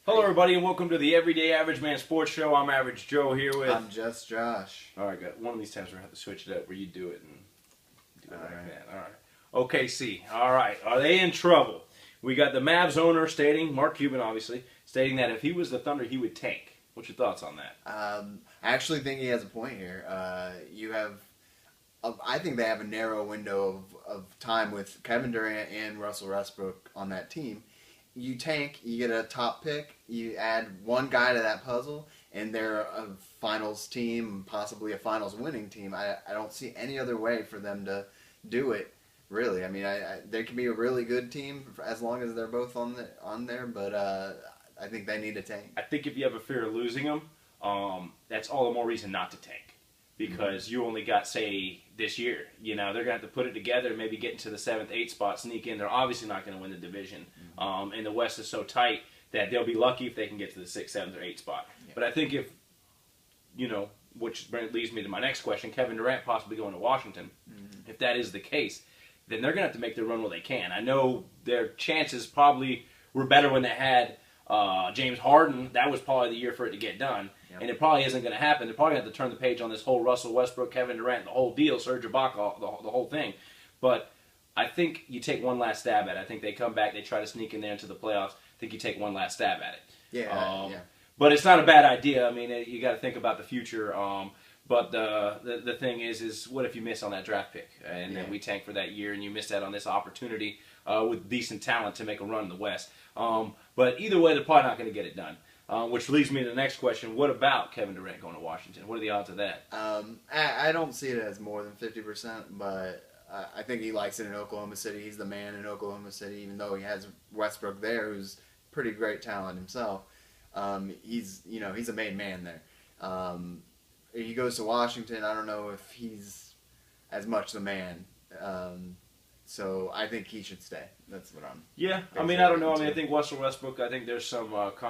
Hello, everybody, and welcome to the Everyday Average Man Sports Show. I'm Average Joe here with. I'm just Josh. All right, good. One of these times we're gonna have to switch it up where you do it and do it like right. that. All right. OKC. All right. Are they in trouble? We got the Mavs owner stating, Mark Cuban, obviously, stating that if he was the Thunder, he would tank. What's your thoughts on that? I actually think he has a point here. I think they have a narrow window of time with Kevin Durant and Russell Westbrook on that team. You tank, you get a top pick, you add one guy to that puzzle, and they're a finals team, possibly a finals winning team. I don't see any other way for them to do it, really. I mean, they can be a really good team as long as they're both on there, but I think they need a tank. I think if you have a fear of losing them, that's all the more reason not to tank. Because you only got, say, this year. You know, they're going to have to put it together, maybe get into the 7th, 8th spot, sneak in. They're obviously not going to win the division. And the West is so tight that they'll be lucky if they can get to the 6th, 7th, or 8th spot. Yeah. But I think if, which leads me to my next question, Kevin Durant possibly going to Washington, if that is the case, then they're going to have to make their run while they can. I know their chances probably were better when they had James Harden. That was probably the year for it to get done. Yep. And it probably isn't going to happen. They're probably going to have to turn the page on this whole Russell Westbrook, Kevin Durant, the whole deal, Serge Ibaka, the whole thing. But I think you take one last stab at it. I think they come back, they try to sneak in there into the playoffs. I think you take one last stab at it. Yeah. But it's not a bad idea. I mean, you got to think about the future. But the thing is what if you miss on that draft pick? And then we tank for that year, and you miss that on this opportunity with decent talent to make a run in the West. But either way, they're probably not going to get it done. Which leads me to the next question. What about Kevin Durant going to Washington? What are the odds of that? I don't see it as more than 50%, but I think he likes it in Oklahoma City. He's the man in Oklahoma City, even though he has Westbrook there, who's pretty great talent himself. He's a made man there. He goes to Washington. I don't know if he's as much the man. So I think he should stay. That's what I'm. Yeah, I mean, I don't know. I mean, I think Russell Westbrook. I think there's some, not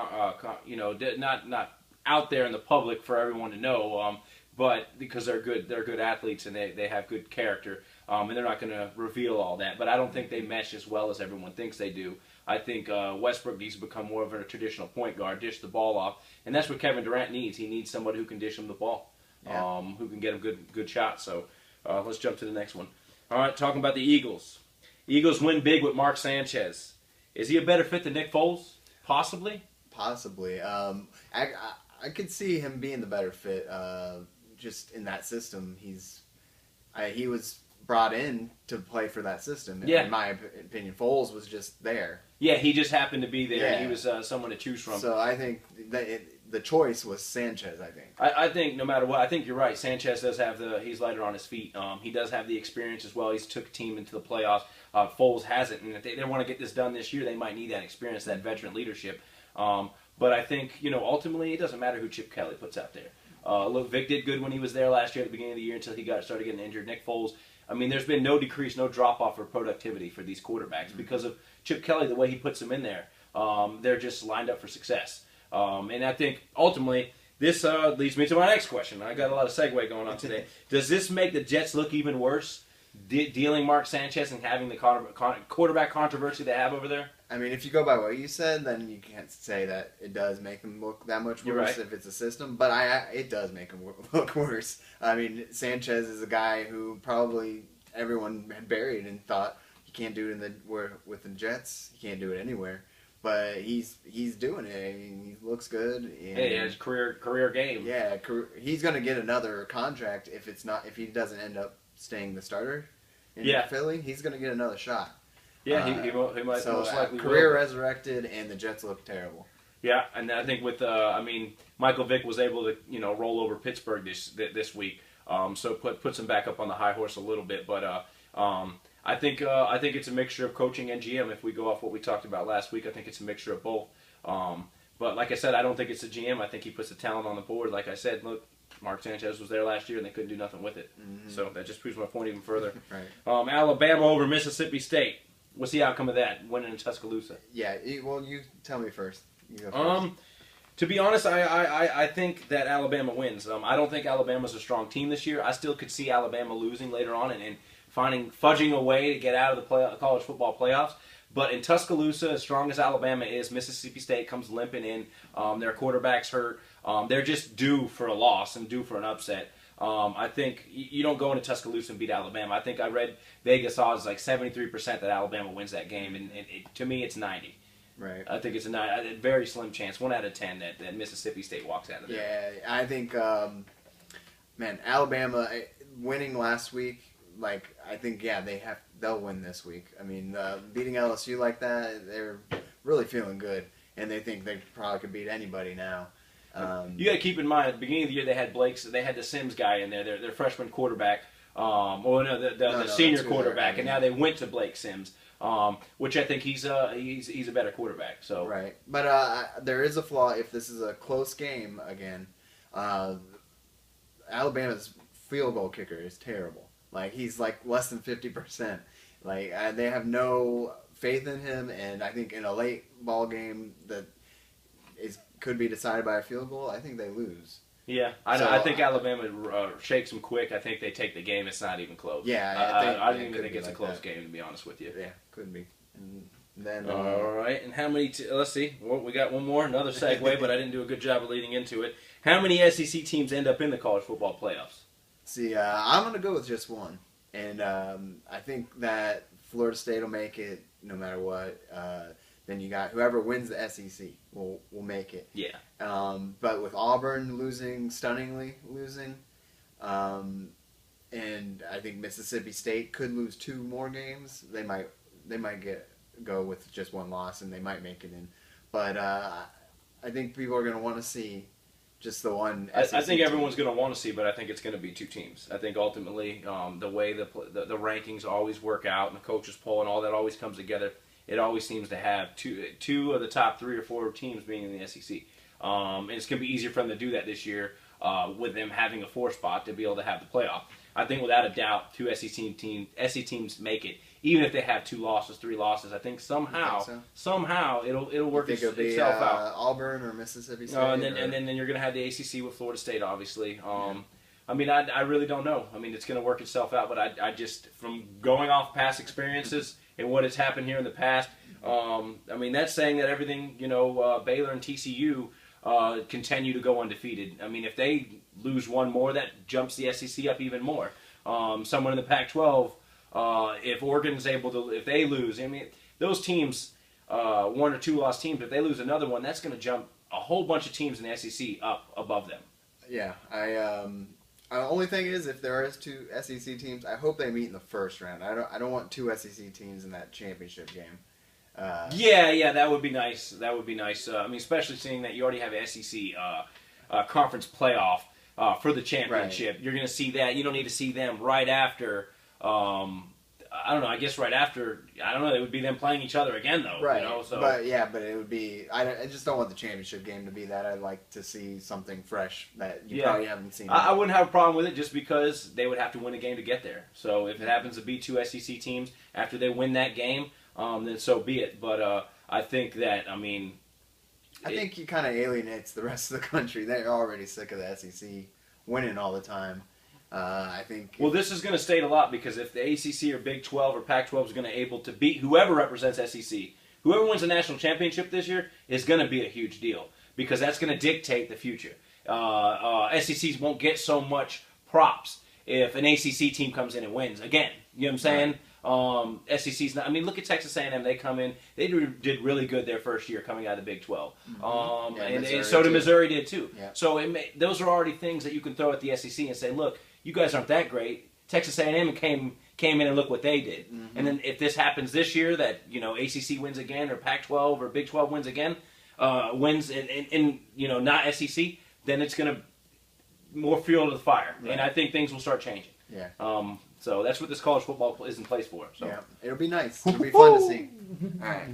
out there in the public for everyone to know. But because they're good athletes and they have good character, and they're not going to reveal all that. But I don't think they mesh as well as everyone thinks they do. I think Westbrook needs to become more of a traditional point guard, dish the ball off, and that's what Kevin Durant needs. He needs somebody who can dish him the ball, who can get him good shots. So let's jump to the next one. All right, talking about the Eagles. Eagles win big with Mark Sanchez. Is he a better fit than Nick Foles? Possibly. Possibly. I could see him being the better fit. Just in that system, he was brought in to play for that system. In my opinion, Foles was just there. Yeah, he just happened to be there. Yeah. He was someone to choose from. So I think the choice was Sanchez. I think no matter what, I think you're right. Sanchez does have he's lighter on his feet. He does have the experience as well. He's took a team into the playoffs. Foles hasn't, and if they want to get this done this year, they might need that experience, that veteran leadership. But I think ultimately it doesn't matter who Chip Kelly puts out there. Look, Vic did good when he was there last year at the beginning of the year until he started getting injured. Nick Foles, I mean, there's been no decrease, no drop-off for productivity for these quarterbacks because of Chip Kelly, the way he puts them in there. They're just lined up for success. And I think, ultimately, this leads me to my next question. I got a lot of segue going on today. Does this make the Jets look even worse, dealing Mark Sanchez and having the quarterback controversy they have over there? I mean, if you go by what you said, then you can't say that it does make them look that much worse if it's a system. But it does make them look worse. I mean, Sanchez is a guy who probably everyone had buried and thought he can't do it with the Jets. He can't do it anywhere. But he's doing it. I mean, he looks good. And he has career game. Yeah, he's going to get another contract if he doesn't end up staying the starter in Philly. He's going to get another shot. Yeah, he might most likely career resurrected, and the Jets look terrible. Yeah, and I think with Michael Vick was able to roll over Pittsburgh this week, so puts him back up on the high horse a little bit. But I think it's a mixture of coaching and GM. If we go off what we talked about last week, I think it's a mixture of both. But like I said, I don't think it's a GM. I think he puts the talent on the board. Like I said, look, Mark Sanchez was there last year, and they couldn't do nothing with it. Mm-hmm. So that just proves my point even further. Right. Alabama over Mississippi State. What's the outcome of that, winning in Tuscaloosa? Yeah, well, you tell me first. You go first. To be honest, I think that Alabama wins. I don't think Alabama's a strong team this year. I still could see Alabama losing later on and fudging a way to get out of the college football playoffs. But in Tuscaloosa, as strong as Alabama is, Mississippi State comes limping in. Their quarterback's hurt. They're just due for a loss and due for an upset. I think you don't go into Tuscaloosa and beat Alabama. I think I read Vegas odds like 73% that Alabama wins that game, and to me it's 90. Right. I think it's a very slim chance, 1 out of 10, that Mississippi State walks out of there. Yeah, I think, man, Alabama winning last week, like, I think, yeah, they'll win this week. I mean, beating LSU like that, they're really feeling good, and they think they probably could beat anybody now. You got to keep in mind, at the beginning of the year, they had the Sims guy in there, their freshman quarterback, the senior quarterback, and now they went to Blake Sims, which I think he's a better quarterback. So right, but there is a flaw if this is a close game again. Alabama's field goal kicker is terrible. Like, he's like less than 50%. Like, they have no faith in him, and I think in a late ball game that could be decided by a field goal, I think they lose. Yeah, I think Alabama shakes them quick. I think they take the game. It's not even close. Yeah, I don't even think it's a close game, to be honest with you. Yeah, could be. And then all right, and how many? Let's see. Well, we got one more, another segue, but I didn't do a good job of leading into it. How many SEC teams end up in the college football playoffs? See, I'm going to go with just one, and I think that Florida State will make it no matter what. Then you got whoever wins the SEC will make it. Yeah. But with Auburn stunningly losing, and I think Mississippi State could lose 2 more games. They might go with just 1 loss, and they might make it in. But I think people are going to want to see just the one SEC I think team. everyone's going to want to see, but I think it's going to be 2 teams. I think ultimately the way the rankings always work out and the coaches poll and all that always comes together, it always seems to have two of the top 3 or 4 teams being in the SEC. And it's going to be easier for them to do that this year with them having a 4 spot to be able to have the playoff. I think without a doubt 2 SEC teams make it, even if they have 2 losses, 3 losses. I think somehow it'll work itself out. Auburn or Mississippi State. And then you're going to have the ACC with Florida State, obviously. I mean, I really don't know. I mean, it's going to work itself out, but I just, from going off past experiences and what has happened here in the past, I mean, that's saying that everything, Baylor and TCU continue to go undefeated. I mean, if they lose 1 more, that jumps the SEC up even more. Someone in the Pac-12, if Oregon's able to, if they lose, I mean, those teams, 1 or 2 loss teams, if they lose another one, that's going to jump a whole bunch of teams in the SEC up above them. Yeah, the only thing is, if there is 2 SEC teams, I hope they meet in the first round. I don't want 2 SEC teams in that championship game. Yeah, that would be nice. That would be nice. I mean, especially seeing that you already have an SEC conference playoff for the championship. Right. You're going to see that. You don't need to see them right after. I don't know. I guess right after. I don't know. It would be them playing each other again, though. Right. So. But it would be. I just don't want the championship game to be that. I'd like to see something fresh that you probably haven't seen. I wouldn't have a problem with it just because they would have to win a game to get there. So if it happens to be 2 SEC teams after they win that game, then so be it. But I think that I think he kind of alienates the rest of the country. They're already sick of the SEC winning all the time. I think. Well, this is going to state a lot because if the ACC or Big 12 or Pac-12 is going to able to beat whoever represents SEC, whoever wins the national championship this year is going to be a huge deal because that's going to dictate the future. SECs won't get so much props if an ACC team comes in and wins again. You know what I'm saying? Right. SEC's not. I mean, look at Texas A&M. They come in. They did really good their first year coming out of the Big 12, and so did Missouri did too. Yeah. So those are already things that you can throw at the SEC and say, look, you guys aren't that great. Texas A&M came in and look what they did. Mm-hmm. And then if this happens this year, that ACC wins again or Pac-12 or Big 12 wins again, wins in not SEC, then it's going to more fuel to the fire, right. And I think things will start changing. Yeah. So that's what this college football is in place for. So. Yeah, it'll be nice. It'll be fun to see. All right.